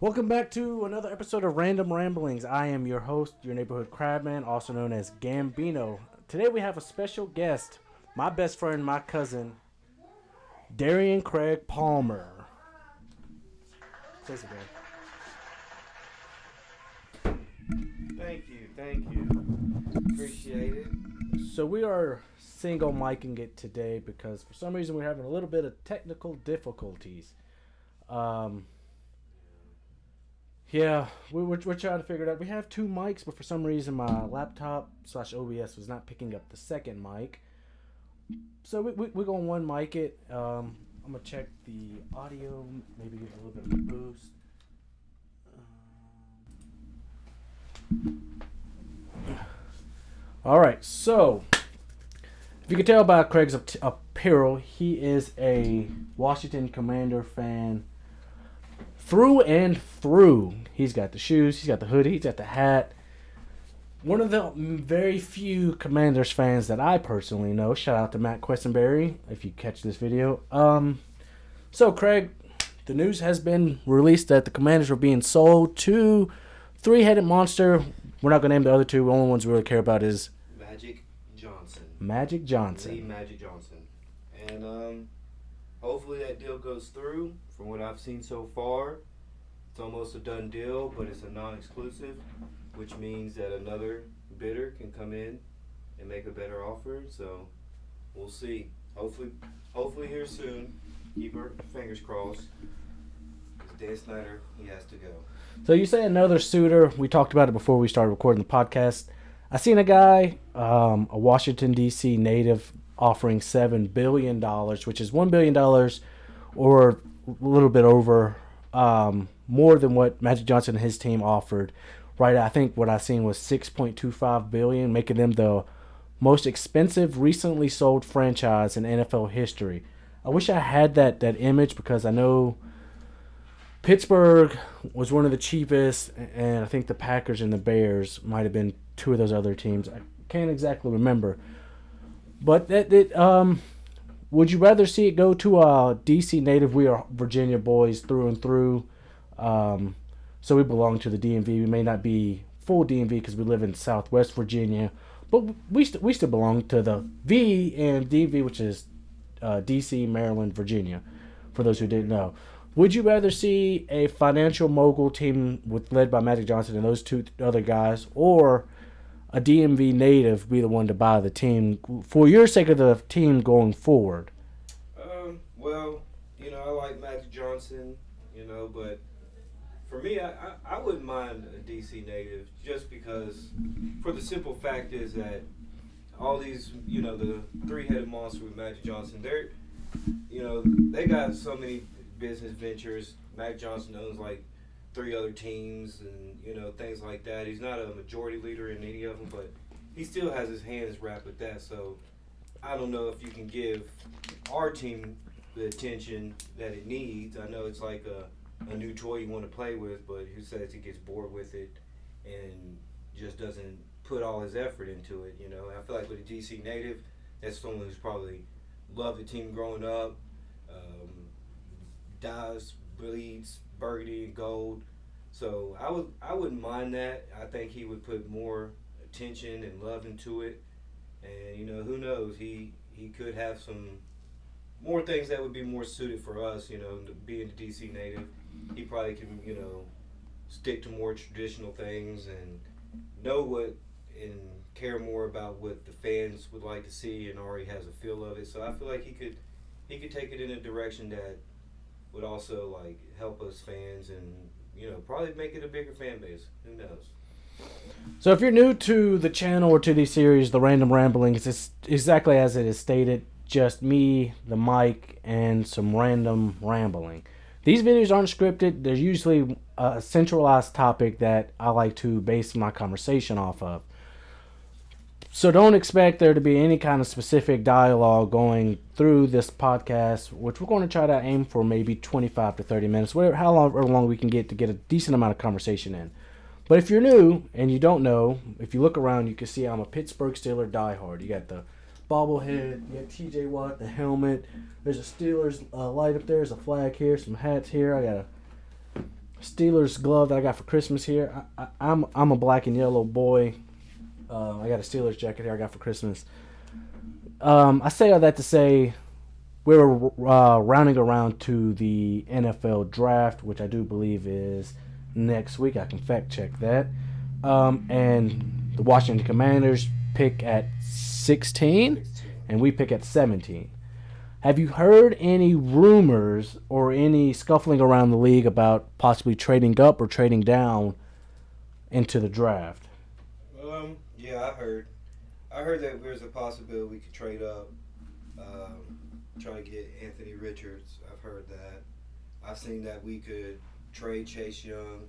Welcome back to another episode of Random Ramblings. I am your host, your neighborhood crabman, also known as Gambino. Today we have a special guest, my best friend, my cousin, Darian Craig Palmer. Say it again. Thank you. Appreciate it. So we are single micing it today because for some reason we're having a little bit of technical difficulties. Um, yeah, we're trying to figure it out. We have two mics, but for some reason my laptop slash OBS was not picking up the second mic. So we're going to one mic it. I'm going to check the audio, maybe give it a little bit of a boost. All right, so if you can tell by Craig's apparel, he is a Washington Commander fan through and through. He's got the shoes, he's got the hoodie, he's got the hat. One of the very few Commanders fans that I personally know. Shout out to Matt Questenberry if you catch this video. So Craig, the news has been released that the Commanders were being sold to three-headed monster. We're not going to name the other two. The only ones we really care about is Magic Johnson. Magic Johnson. Lee Magic Johnson. And hopefully that deal goes through. From what I've seen so far, it's almost a done deal, but it's a non-exclusive, which means that another bidder can come in and make a better offer. So we'll see. Hopefully here soon. Keep our fingers crossed. Dan Snyder, he has to go. So you say another suitor. We talked about it before we started recording the podcast. I seen a guy, a Washington, D.C. native, offering $7 billion, which is $1 billion or a little bit over, more than what Magic Johnson and his team offered. Right, I think what I seen was $6.25 billion, making them the most expensive recently sold franchise in NFL history. I wish I had that image because I know Pittsburgh was one of the cheapest, and I think the Packers and the Bears might have been two of those other teams. I can't exactly remember. But would you rather see it go to a D.C. native? We are Virginia boys through and through. So we belong to the DMV. We may not be full DMV because we live in Southwest Virginia, but we still belong to the V and DMV, which is D.C., Maryland, Virginia, for those who didn't know. Would you rather see a financial mogul team led by Magic Johnson and those two other guys, or a DMV native be the one to buy the team for your sake of the team going forward? Well, I like Magic Johnson, but for me, I wouldn't mind a DC native just because, for the simple fact is that all these, the three-headed monster with Magic Johnson, they got so many business ventures. Magic Johnson owns like 3 other teams and things like that. He's not a majority leader in any of them, but he still has his hands wrapped with that. So I don't know if you can give our team the attention that it needs. I know it's like a new toy you want to play with, but who says he gets bored with it and just doesn't put all his effort into it? I feel like with a DC native, that's someone who's probably loved the team growing up. Dyes, bleeds, burgundy, and gold. So I wouldn't mind that. I think he would put more attention and love into it. And who knows? He could have some more things that would be more suited for us. Being a DC native, he probably can stick to more traditional things and know what and care more about what the fans would like to see, and already has a feel of it. So I feel like he could take it in a direction that would also like help us fans and probably make it a bigger fan base. Who knows? So if you're new to the channel or to these series, the Random Ramblings, it's exactly as it is stated, just me, the mic, and some random rambling. These videos aren't scripted. There's usually a centralized topic that I like to base my conversation off of. So don't expect there to be any kind of specific dialogue going through this podcast, which we're going to try to aim for maybe 25 to 30 minutes, however long we can get to get a decent amount of conversation in. But if you're new and you don't know, if you look around, you can see I'm a Pittsburgh Steelers diehard. You got the bobblehead, you got TJ Watt, the helmet. There's a Steelers light up there. There's a flag here, some hats here. I got Steelers glove that I got for Christmas here. I'm a black and yellow boy. I got a Steelers jacket here I got for Christmas. I say all that to say we're rounding around to the NFL draft, which I do believe is next week. I can fact check that. And the Washington Commanders pick at 16, and we pick at 17. Have you heard any rumors or any scuffling around the league about possibly trading up or trading down into the draft? Yeah, I heard. I heard that there's a possibility we could trade up, try to get Anthony Richards. I've heard that. I've seen that we could trade Chase Young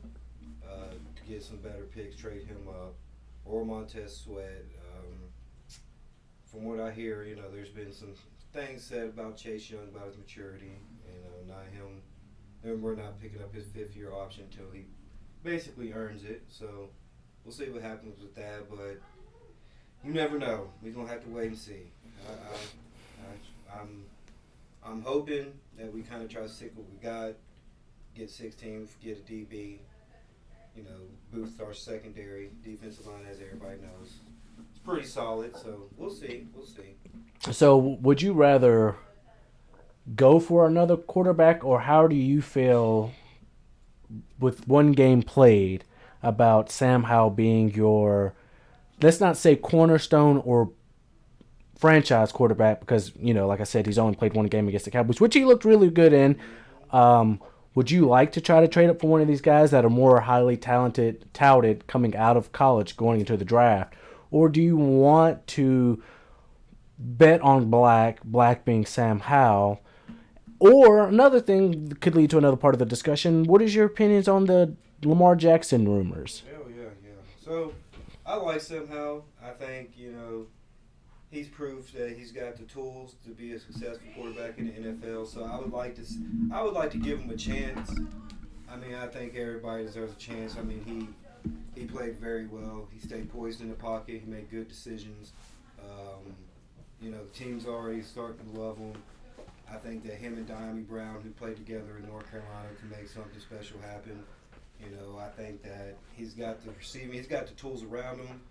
to get some better picks, trade him up, or Montez Sweat. From what I hear, there's been some things said about Chase Young, about his maturity, not him. And we're not picking up his fifth-year option until he basically earns it. So we'll see what happens with that, but you never know. We're gonna have to wait and see. I'm hoping that we kind of try to stick what we got, get 16, get a DB, boost our secondary defensive line, as everybody knows. It's pretty solid, so we'll see. So, would you rather go for another quarterback, or how do you feel with one game played about Sam Howell being your, let's not say cornerstone or franchise quarterback, because, like I said, he's only played one game against the Cowboys, which he looked really good in. Would you like to try to trade up for one of these guys that are more highly touted coming out of college, going into the draft? Or do you want to bet on Black being Sam Howell? Or another thing that could lead to another part of the discussion, what is your opinions on the Lamar Jackson rumors? Yeah. So, I like Sam Howell. I think, he's proved that he's got the tools to be a successful quarterback in the NFL. So I would like to give him a chance. I mean, I think everybody deserves a chance. I mean, he played very well. He stayed poised in the pocket. He made good decisions. The team's already starting to love him. I think that him and Dyami Brown, who played together in North Carolina, can make something special happen. I think that he's got the receiving. He's got the tools around him.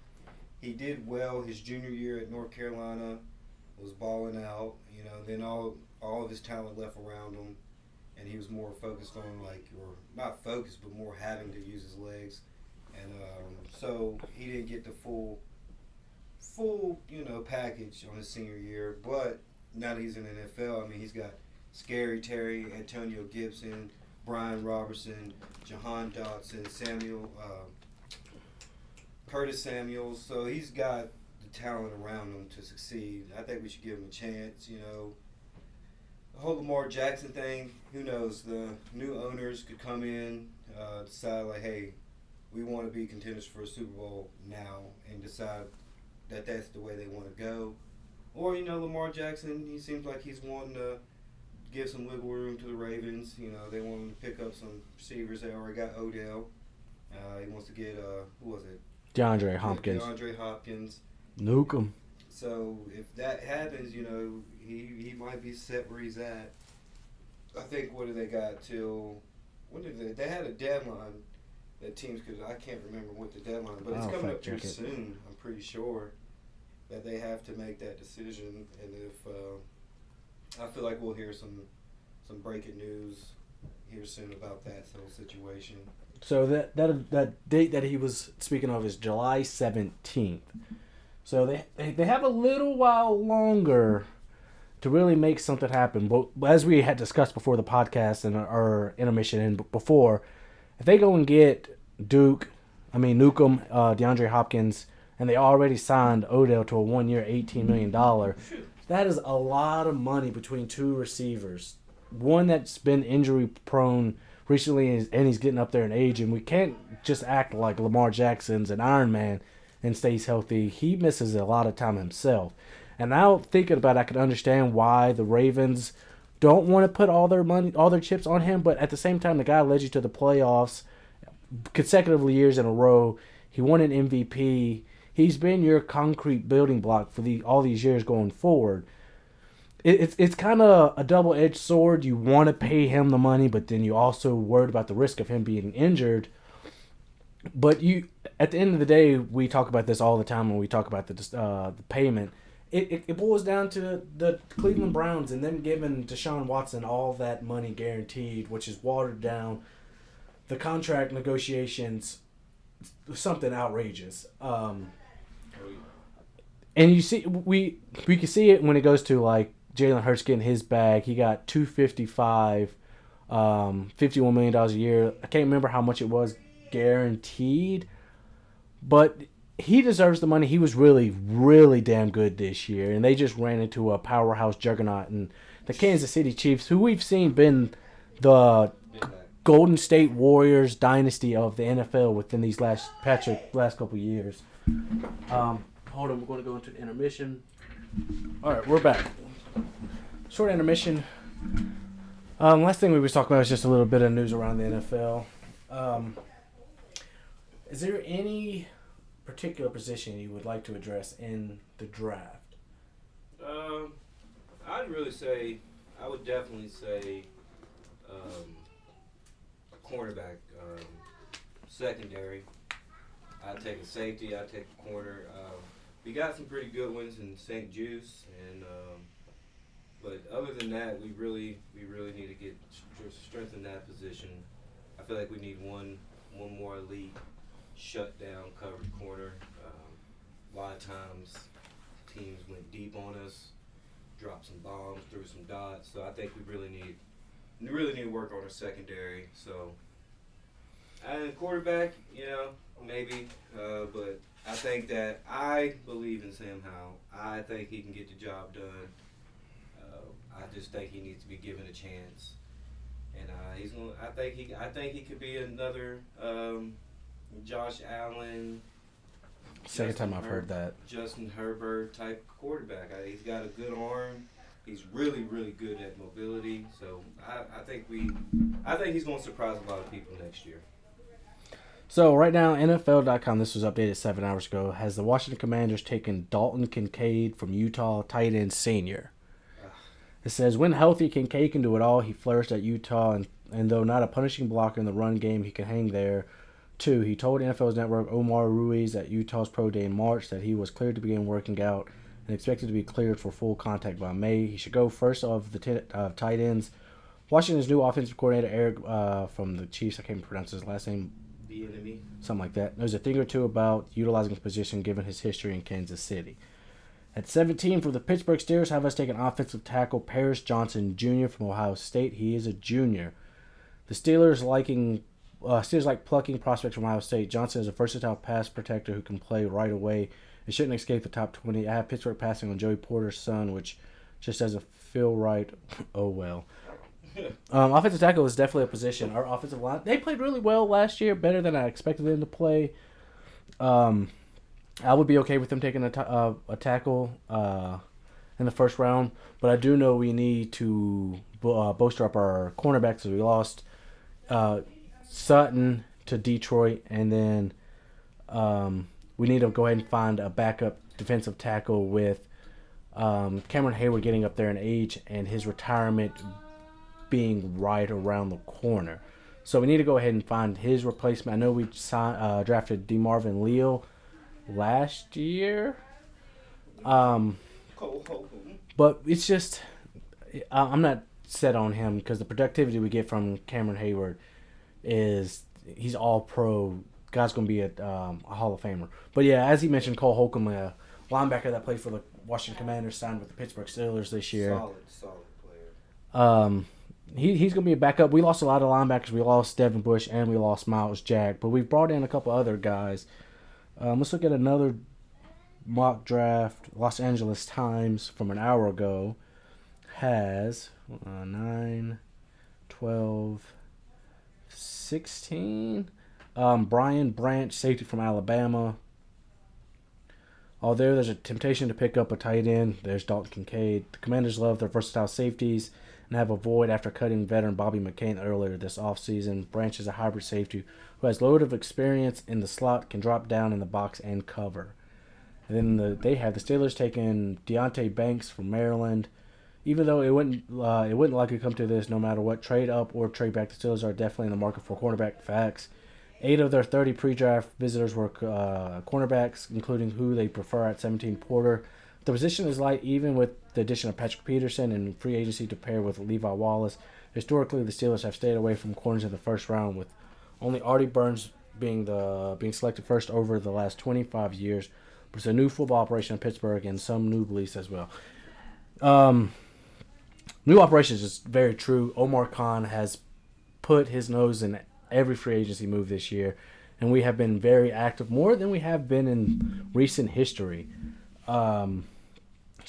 He did well his junior year at North Carolina, was balling out. Then all of his talent left around him, and he was more focused on or not focused, but more having to use his legs, and so he didn't get the full package on his senior year. But now that he's in the NFL, I mean, he's got Scary Terry, Antonio Gibson, Brian Robertson, Jahan Dotson, Curtis Samuels, so he's got the talent around him to succeed. I think we should give him a chance. The whole Lamar Jackson thing, who knows? The new owners could come in, decide hey, we want to be contenders for a Super Bowl now, and decide that that's the way they want to go. Or, Lamar Jackson, he seems like he's wanting to give some wiggle room to the Ravens. They want him to pick up some receivers. They already got Odell. He wants to get, who was it? DeAndre Hopkins. Nuke him. So if that happens, he might be set where he's at. I think, what do they got till? When did they had a deadline that teams could? I can't remember what the deadline, but it's coming up here soon. I'm pretty sure that they have to make that decision, and if I feel like we'll hear some breaking news here soon about that whole situation. So that date that he was speaking of is July 17th. So they have a little while longer to really make something happen. But as we had discussed before the podcast and our intermission and before, if they go and get Nukem, DeAndre Hopkins, and they already signed Odell to a 1-year, $18 million, that is a lot of money between two receivers. One that's been injury prone recently, and he's getting up there in age, and we can't just act like Lamar Jackson's an Iron Man and stays healthy. He misses a lot of time himself. And now thinking about it, I can understand why the Ravens don't want to put all their chips on him, but at the same time, the guy led you to the playoffs consecutively years in a row. He won an MVP. He's been your concrete building block for all these years going forward. it's kind of a double edged sword. You want to pay him the money, but then you also worried about the risk of him being injured. But at the end of the day, we talk about this all the time when we talk about the payment. It boils down to the Cleveland Browns and them giving Deshaun Watson all that money guaranteed, which is watered down. The contract negotiations, something outrageous. And you see, we can see it when it goes to like Jalen Hurts getting his bag. He got $255, $51 million a year. I can't remember how much it was guaranteed, but he deserves the money. He was really, really damn good this year, and they just ran into a powerhouse juggernaut and the Kansas City Chiefs, who we've seen been the Golden State Warriors dynasty of the NFL within these last couple of years. Hold on, we're going to go into the intermission. All right, we're back. Short intermission. Last thing we was talking about was just a little bit of news around the NFL. Is there any particular position you would like to address in the draft? I would definitely say cornerback, secondary. I'd take a safety. I'd take a corner. We got some pretty good ones in St. Juice, and but other than that, we really need to strengthen that position. I feel like we need one more elite shut down covered corner. A lot of times teams went deep on us, dropped some bombs, threw some dots. So I think we really need to work on our secondary. So and quarterback, maybe, but I think that I believe in Sam Howell. I think he can get the job done. I just think he needs to be given a chance, and he's going. I think he could be another Josh Allen. Second time I've heard that. Justin Herbert type quarterback. He's got a good arm. He's really, really good at mobility. So I think he's going to surprise a lot of people next year. So right now, NFL.com, this was updated 7 hours ago, has the Washington Commanders taken Dalton Kincaid from Utah, tight end senior. It says, when healthy, Kincaid can do it all. He flourished at Utah, and though not a punishing blocker in the run game, he can hang there. 2, he told NFL's network Omar Ruiz at Utah's Pro Day in March that he was cleared to begin working out and expected to be cleared for full contact by May. He should go first of the tight ends. Washington's new offensive coordinator, Eric from the Chiefs, I can't pronounce his last name. Bieniemy. Something like that. Knows a thing or two about utilizing his position given his history in Kansas City. At 17, for the Pittsburgh Steelers, have us take an offensive tackle, Paris Johnson Jr. from Ohio State. He is a junior. The Steelers like plucking prospects from Ohio State. Johnson is a versatile pass protector who can play right away. It shouldn't escape the top 20. I have Pittsburgh passing on Joey Porter's son, which just doesn't feel right. Oh, well. Offensive tackle is definitely a position. Our offensive line, they played really well last year, better than I expected them to play. I would be okay with them taking a tackle in the first round, but I do know we need to bolster up our cornerbacks. So we lost Sutton to Detroit, and then we need to go ahead and find a backup defensive tackle with Cameron Hayward getting up there in age and his retirement being right around the corner. So we need to go ahead and find his replacement. I know we drafted DeMarvin Leal last year. But it's just, I'm not set on him because the productivity we get from Cameron Hayward he's all pro. Guy's going to be a Hall of Famer. But yeah, as he mentioned, Cole Holcomb, a linebacker that played for the Washington Commanders, signed with the Pittsburgh Steelers this year. Solid player. He's going to be a backup. We lost a lot of linebackers. We lost Devin Bush and we lost Miles Jack. But we've brought in a couple other guys. Let's look at another mock draft. Los Angeles Times from an hour ago has 9, 12, 16. Brian Branch, safety from Alabama. Although there's a temptation to pick up a tight end, there's Dalton Kincaid. The Commanders love their versatile safeties and have a void after cutting veteran Bobby McCain earlier this offseason. Branch is a hybrid safety who has load of experience in the slot, can drop down in the box and cover. And then they have the Steelers taking Deonte Banks from Maryland. even though it wouldn't likely come to this no matter what, trade up or trade back, the Steelers are definitely in the market for cornerback. Facts. 8 of their 30 pre-draft visitors were cornerbacks, including who they prefer at 17, Porter. The position is light even with the addition of Patrick Peterson and free agency to pair with Levi Wallace. Historically, the Steelers have stayed away from corners in the first round, with only Artie Burns being selected first over the last 25 years. But it's a new football operation in Pittsburgh and some new beliefs as well. New operations is very true. Omar Khan has put his nose in every free agency move this year, and we have been very active, more than we have been in recent history. So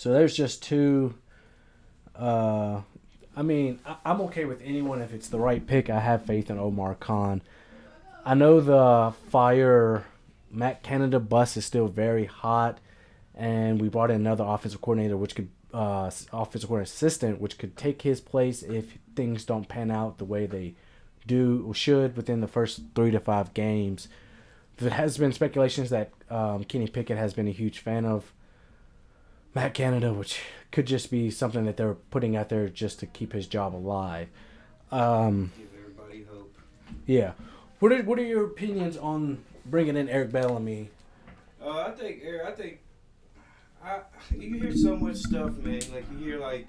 there's just two. I'm okay with anyone if it's the right pick. I have faith in Omar Khan. I know the fire Matt Canada bus is still very hot, and we brought in another offensive coordinator, offensive coordinator assistant, which could take his place if things don't pan out the way they do or should within the first 3 to 5 games. There has been speculations that Kenny Pickett has been a huge fan of Matt Canada, which could just be something that they're putting out there just to keep his job alive. Give everybody hope. Yeah. What are your opinions on bringing in Eric Bellamy? I think you hear so much stuff, man. Like you hear like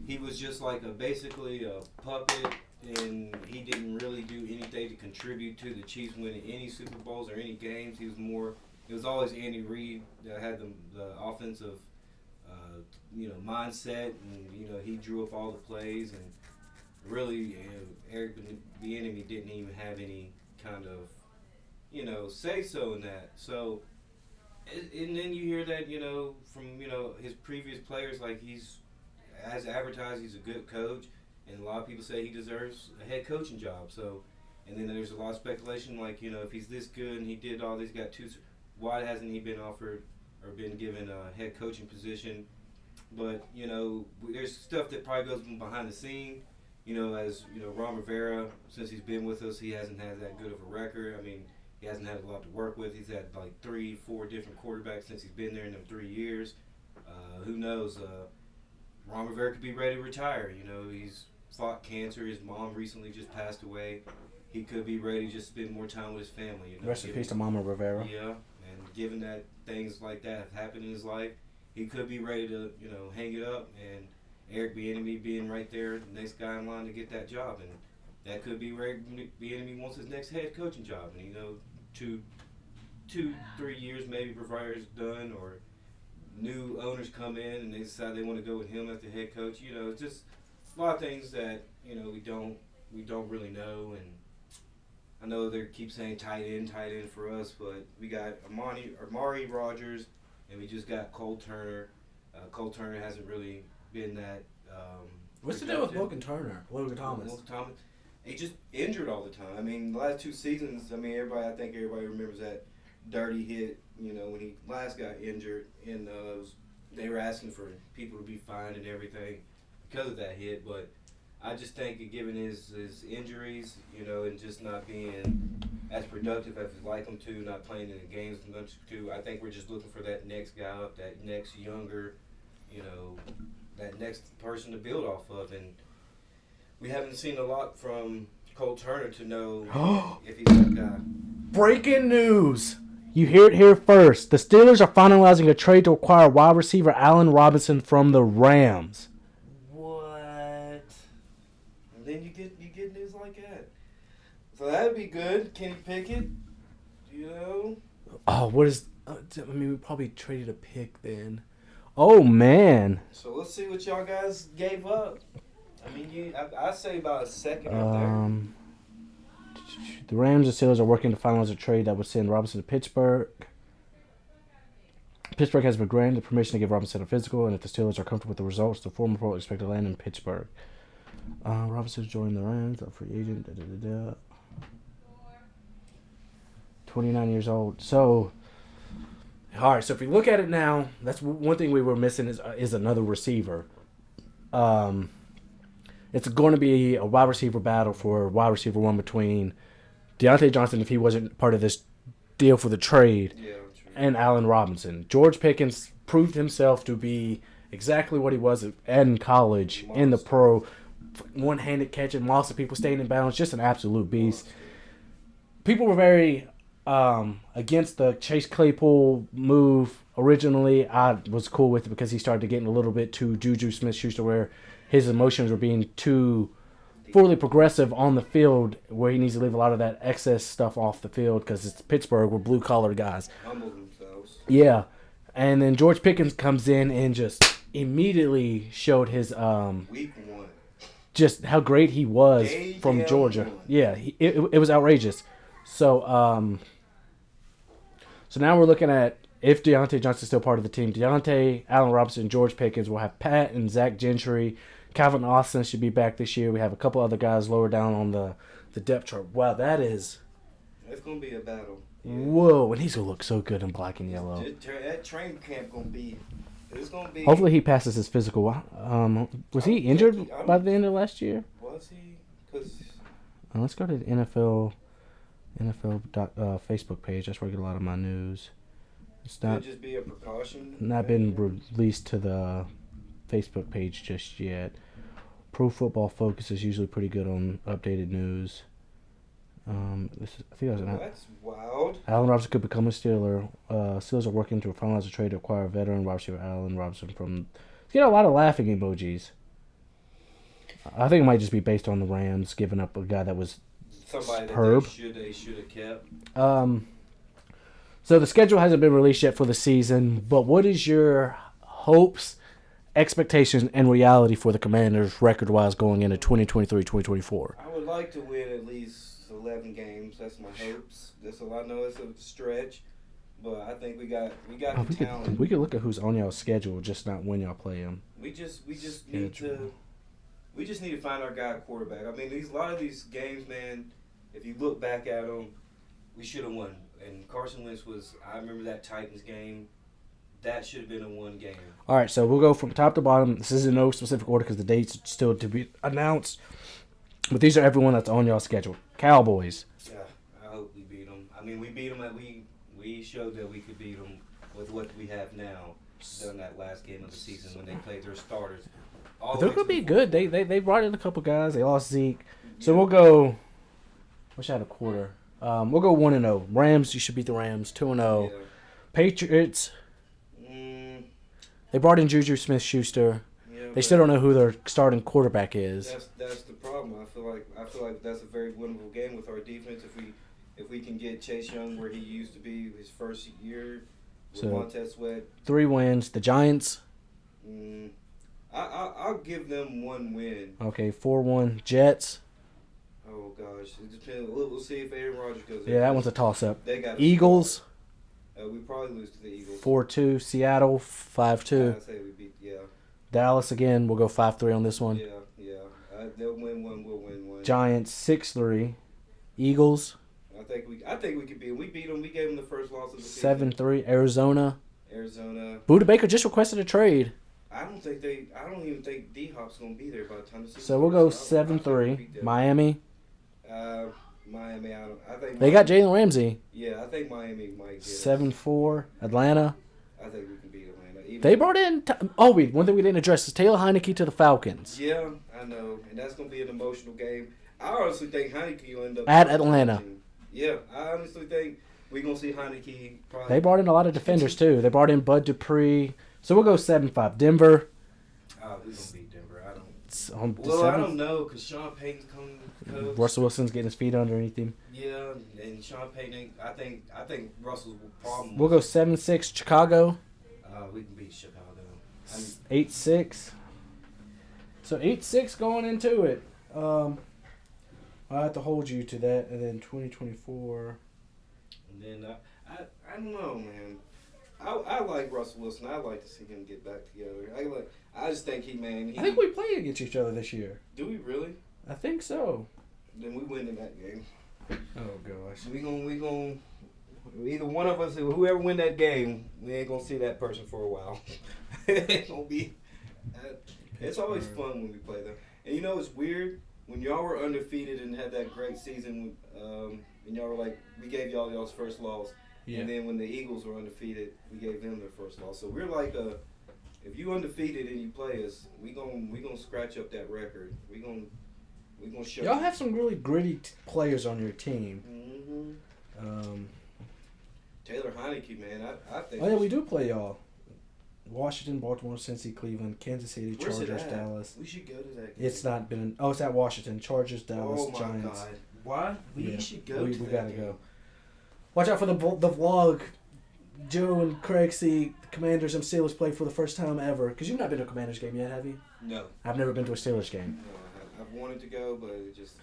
he was just like basically a puppet, and he didn't really do anything to contribute to the Chiefs winning any Super Bowls or any games. It was always Andy Reid that had the offensive mindset, and he drew up all the plays, and really Eric Bieniemy didn't even have any kind of say so in that. So and then you hear that from his previous players, like he's as advertised, he's a good coach, and a lot of people say he deserves a head coaching job. So, and then there's a lot of speculation, like if he's this good and he did all this, got two, why hasn't he been offered or been given a head coaching position? But there's stuff that probably goes behind the scene. As Ron Rivera, since he's been with us, he hasn't had that good of a record. I mean, he hasn't had a lot to work with. He's had like 3-4 different quarterbacks since he's been there in them 3 years. Who knows? Ron Rivera could be ready to retire. He's fought cancer. His mom recently just passed away. He could be ready to just spend more time with his family. Rest in peace to Mama Rivera. Yeah, and given that things like that have happened in his life, he could be ready to hang it up, and Eric Bieniemy being right there, the next guy in line to get that job, and that could be where Eric Bieniemy wants his next head coaching job, and 2-3 years maybe Rivera's done, or new owners come in and they decide they want to go with him as the head coach. It's just a lot of things that we don't really know, and I know they keep saying tight end for us, but we got Amari Rogers, and we just got Cole Turner. Cole Turner hasn't really been that. What's the deal with Logan Thomas? Logan Thomas. He just injured all the time. I mean, the last 2 seasons. I mean, I think everybody remembers that dirty hit. When he last got injured, and they were asking for people to be fined and everything because of that hit. But I just think, given his injuries, and just not being as productive as we'd like him to, not playing in the games as much too, I think we're just looking for that next guy up, that next younger, that next person to build off of. And we haven't seen a lot from Cole Turner to know if he's that guy. Breaking news! You hear it here first. The Steelers are finalizing a trade to acquire wide receiver Allen Robinson from the Rams. What? And then you get news like that. So that'd be good. Kenny Pickett, Oh, what is... we probably traded a pick then. Oh, man. So let's see what y'all guys gave up. I mean, I'd say about a second up there. The Rams and Steelers are working to finalize a trade that would send Robinson to Pittsburgh. Pittsburgh has been granted permission to give Robinson a physical, and if the Steelers are comfortable with the results, the former pro will expect to land in Pittsburgh. Robinson joined the Rams, a free agent. 29 years old. So, all right. So if we look at it now, that's one thing we were missing is another receiver. It's going to be a wide receiver battle for wide receiver one between Deontay Johnson, if he wasn't part of this deal for the trade, and Allen Robinson. George Pickens proved himself to be exactly what he was in college, in the pro. One-handed catching, lots of people staying in bounds, just an absolute beast. People were very against the Chase Claypool move originally. I was cool with it because he started getting a little bit too Juju Smith-Schuster, where his emotions were being too fully progressive on the field, where he needs to leave a lot of that excess stuff off the field because it's Pittsburgh, we're blue-collar guys. Humble themselves. Yeah. And then George Pickens comes in and just immediately showed his Week 1. just how great he was Day from down Georgia. one. Yeah, it was outrageous. So so now we're looking at if Deontay Johnson's still part of the team. Deontay, Allen Robinson, George Pickens. We'll have Pat and Zach Gentry. Calvin Austin should be back this year. We have a couple other guys lower down on the depth chart. Wow, that is... It's going to be a battle. Yeah. Whoa, and he's going to look so good in black and yellow. That training camp going to be... It's going to be... Hopefully he passes his physical. Was he injured by the end of last year? Was he? Because... Let's go to the NFL Facebook page. That's where I get a lot of my news. It's not Could just be a precaution. not been released to the Facebook page just yet. Pro Football Focus is usually pretty good on updated news. I think that was That's wild. Allen Robinson could become a Steeler. Steelers are working to finalize a trade to acquire veteran wide receiver Allen Robinson from. It's getting a lot of laughing emojis. I think it might just be based on the Rams giving up a guy that was Somebody superb. that they should have kept. So the schedule hasn't been released yet for the season, but what is your hopes, expectations, and reality for the Commanders record-wise going into 2023-2024? I would like to win at least 11 games. That's my hopes. I know it's a stretch, but I think we got the talent. We could look at who's on y'all's schedule, just not when y'all play them. We just need to find our guy at quarterback. I mean, a lot of these games, man. If you look back at them, we should have won. And Carson Wentz was. I remember that Titans game. That should have been a one game. All right, so we'll go from top to bottom. This is in no specific order because the date's still to be announced. But these are everyone that's on y'all's schedule. Cowboys. Yeah, I hope we beat them. I mean, we beat them. We showed that we could beat them with what we have now. Done that last game of the season when they played their starters. They're gonna be good. They brought in a couple guys. They lost Zeke, so we'll go. Wish I had a quarter. We'll go 1-0. Rams, you should beat the Rams. 2-0. Yeah. Patriots. They brought in Juju Smith-Schuster. Yeah, They still don't know who their starting quarterback is. That's the problem. I feel like that's a very winnable game with our defense if we can get Chase Young where he used to be his first year with So, Montez Sweat. 3 wins. The Giants. I'll give them one win. Okay, 4-1. Jets. Oh gosh, it depends. We'll see if Aaron Rodgers goes. Yeah, that one's a toss-up. They got Eagles. We probably lose to the Eagles. 4-2. Seattle. 5-2. I say we beat. Yeah. Dallas again. We'll go 5-3 on this one. Yeah. They'll win one. We'll win one. Giants 6-3. Eagles I think we could beat them. We beat them. We gave them the first loss of the season. 7-3. Arizona. Buda Baker just requested a trade. I don't even think D Hop's gonna be there by the time the season. So we'll go starts. I think we 7-3. beat them. Miami. Miami. I think They got Jalen Ramsey. Yeah, I think Miami might get us. 7-4. Atlanta. I think we can beat Atlanta. Even They brought in. One thing we didn't address is Taylor Heineke to the Falcons. Yeah, I know, and that's gonna be an emotional game. I honestly think Heineke will end up At Atlanta. Yeah, I honestly think we're gonna see Heineke. Probably. They brought in a lot of defenders too. They brought in Bud Dupree. So we'll go 7-5. Denver. Oh, we're gonna beat Denver. I don't. It's on Well, I 7th. don't know because Sean Payton's coming to coach. Russell Wilson's getting his feet underneath him. Yeah, and Sean Payton. I think Russell's problem. We'll go 7-6. Chicago. We can beat Chicago. 8-6. So 8-6 going into it. I have to hold you to that, and then 2024. And then I don't know, man. I like Russell Wilson. I like to see him get back together. I just think I think we play against each other this year. Do we really? I think so. Then we win in that game. Oh gosh. We gonna either one of us, whoever win that game, we ain't gonna see that person for a while. It ain't gonna be. It's always fun when we play them. And you know it's weird when y'all were undefeated and had that great season. And y'all were like, we gave y'all's first loss. Yeah. And then when the Eagles were undefeated, we gave them their first loss. So we're like if you undefeated and you play us, we gonna scratch up that record. We gonna show. Y'all have some really gritty players on your team. Mm-hmm. Taylor Heineke, man, I think. Oh yeah, we do play y'all. Washington, Baltimore, Cincy, Cleveland, Kansas City, Where's it Chargers, at? Dallas. We should go to that game. It's not been. It's at Washington. Chargers, Dallas, Oh my Giants. God! Why? We should go. We to that gotta game. go. Watch out for the vlog. Joe and Craig see the Commanders and Steelers play for the first time ever. Because you've not been to a Commanders game yet, have you? No. I've never been to a Steelers game. No, I've wanted to go, but it just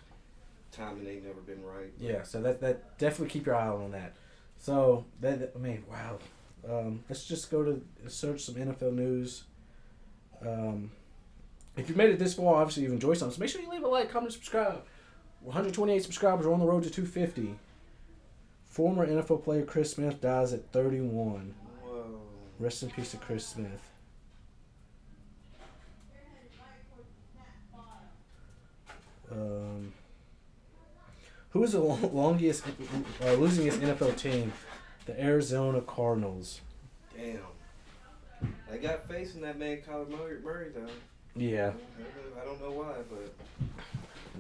timing ain't never been right. Yeah, so that definitely keep your eye out on that. So I mean, wow. Let's just go to search some NFL news. If you made it this far, obviously you've enjoyed something. So make sure you leave a like, comment, subscribe. 128 subscribers. We're on the road to 250. Former NFL player Chris Smith dies at 31. Whoa. Rest in peace to Chris Smith. Who is the longest losingest NFL team? The Arizona Cardinals. Damn. They got facing that man Kyler Murray though. Yeah. I don't know why, but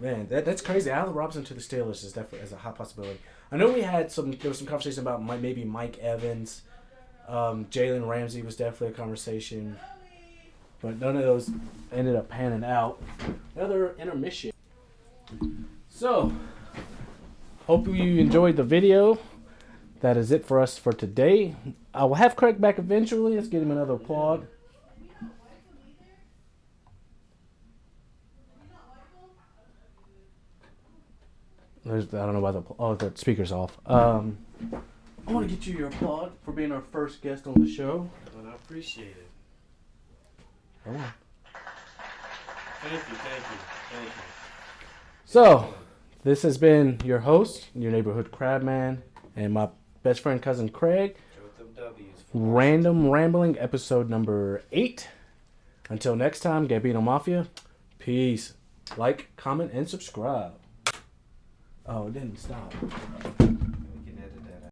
Man, that's crazy. Allen Robinson to the Steelers is definitely as a high possibility. I know there was some conversation about maybe Mike Evans. Jalen Ramsey was definitely a conversation. But none of those ended up panning out. Another intermission. So, hope you enjoyed the video. That is it for us for today. I will have Craig back eventually. Let's give him another applaud. I don't know why the speaker's off. I want to get you your applaud for being our first guest on the show. well, I appreciate it. Come on. Thank you. So, this has been your host, your neighborhood crabman, and my best friend cousin Craig. Joe with them W's. Random Rambling, episode number 8. Until next time, Gambino Mafia, peace. Like, comment, and subscribe. Oh, it didn't stop.